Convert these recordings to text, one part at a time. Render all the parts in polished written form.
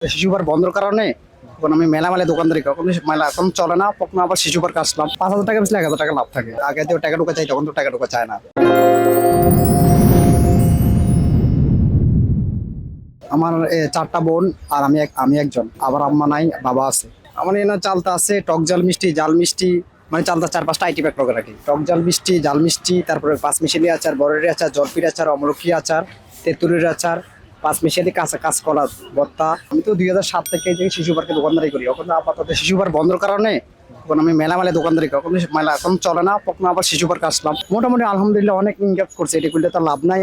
শিশু পার্ক বন্ধর কারণে এখন আমি মেলা দোকানদারি করি। মেলা এখন চলে না, তখন আবার শিশু পার্ক আসলাম। 5,000 টাকা বেশি 1,000 টাকা লাভ থাকে। আগে তো টাকা ঢোকা চাই, তখন তো টাকা ঢোকা চায় না। আমার 4টা বোন আর আমি একজন, আবার আম্মা নাই, বাবা আছে। আমার এখানে চালতা আছে টক ঝাল মিষ্টি, জাল মিষ্টি, মানে চালতা 4-5টা আইটেম এক প্রকার রাখি। টক ঝাল মিষ্টি, জাল মিষ্টি, তারপরে পাঁচমিশালি আচার, বরের আচার, জলপির আচার, অমরকি আচার, তেঁতুলের আচার, পাঁচমিশালি কাঁচকলা ভর্তা। আমি তো 2007 থেকে যে শিশু পার্কে দোকানদারি করি। এখন আপাতত শিশু পার্ক বন্ধর কারণে এখন আমি মেলা দোকানদারি করি। মেলা এখন চলে না, তখন আবার শিশু পার্কে আসলাম। মোটামুটি আলহামদুলিল্লাহ অনেক ইনকাম করছে। এটা করলে তো লাভ নাই।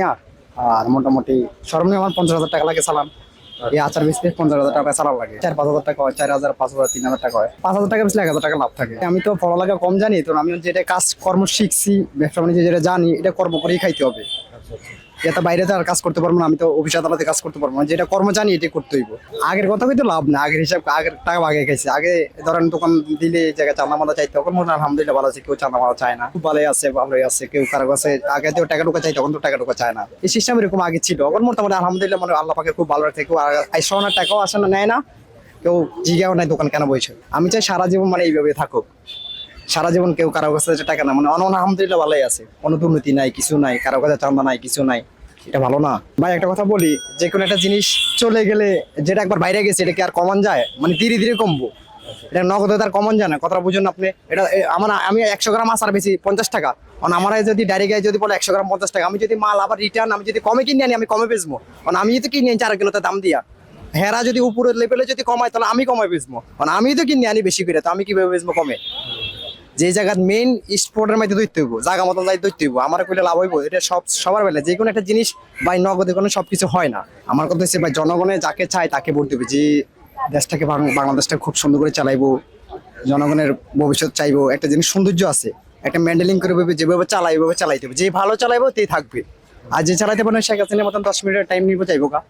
আর মোটামুটি সর্বনিম্ন আমার 50,000 টাকা লাগে চালান। এই আচার বেচতে 50,000 টাকা চালান লাগে। 4-5,000 টাকা হয়, 4,000, 5,000, 3,000 টাকা হয়। 5,000 টাকা বেচলে 1,000 টাকা লাভ থাকে। আমি তো পড়ালেখা কম জানি, তো আমি যেটা কাজ কর্ম শিখছি, ব্যবসা বাণিজ্য যেটা জানি, এটা কর্ম করেই খাইতে হবে। এটা বাইরে তো আর কাজ করতে পারবো না। আমি তো অফিস আদালতে কাজ করতে পারবো না। যেটা কর্ম জানি এটা করতে হইব। আগের কথা কিন্তু লাভ না। আগের হিসাব, আগের টাকা আগে খাইছে। আগে ধরেন দোকান দিলে এই জায়গায় চাঁদা মাদা চাইতে, তখন মনে হয় আলহামদুলিল্লাহ ভালো আছে। কেউ চাঁদা মাদা চায় না, খুব ভালোই আছে, ভালোই আছে। কেউ কারো কাছে আগে তো টাকা ঢোকা চাই, তখন তো টাকা ঢোকা চায় না। এই সিস্টেম এরকম আগে ছিল। এখন মোটামুটি আলহামদুলিল্লাহ মনে হয় আল্লাহ পাকে খুব ভালো রাখে। কেউ সোনার টাকাও আসে না, নেয় না। কেউ জিজ্ঞাও নাই দোকান কেন বইছে। আমি চাই সারা জীবন মানে এইভাবে থাকুক। সারা জীবন কেউ কারো কাছে টাকা না, মানে আলহামদুলিল্লাহ ভালোই আছে। কোনো দুর্নীতি নাই, কিছু নাই, কারো কাছে চাঁদা নাই, কিছু নাই। এটা ভালো না ভাই? একটা কথা বলি, যে কোনো একটা জিনিস চলে গেলে, যেটা একবার বাইরে গেছে, এটা কি আর কমান যায়? মানে ধীরে ধীরে কমবো। এটা নগদে তার কমন যায় না। কথাটা বুঝুন আপনি। এটা আমি 100 গ্রাম আচার বেশি 50 টাকা। কারণ আমার যদি ডাইরেক্ট যদি বলে 100 গ্রাম 50 টাকা, আমি যদি মাল আবার রিটার্ন, আমি যদি কমে কিনে আনি, আমি কমে বেচবো। কারণ আমি যদি কিনে আনি 4 কিলোতে দাম দিয়া, হেরা যদি উপরের লেভেলে যদি কমায়, তাহলে আমি কমে বেচবো। কারণ আমি তো কিনে আনি বেশি করে, তো আমি কিভাবে বেচবো কমে? যে জায়গার মেইন স্পটের মধ্যে ধরতে হইব, জায়গা মতন যাই ধরতে হইব, আমার কইলে লাভ হইব। এটা সবার বেলা যে কোনো একটা জিনিস ভাই নগদে কোনো সবকিছু হয় না। আমার কথা হচ্ছে ভাই, জনগণে যাকে চায় তাকে ভোট দেবে। যে দেশটাকে বাংলাদেশটা খুব সুন্দর করে চালাইবো, জনগণের ভবিষ্যৎ চাইবো, একটা জিনিস সৌন্দর্য আছে, একটা মেন্টেলিং করে যেভাবে চালাইবো চালাইতে হবে। যে ভালো চালাইবো তেই থাকবে। আর যে চালাইতে পারে, শেখ হাসিনার মতন 10 মিনিটের টাইম নিবো চাইবো কা।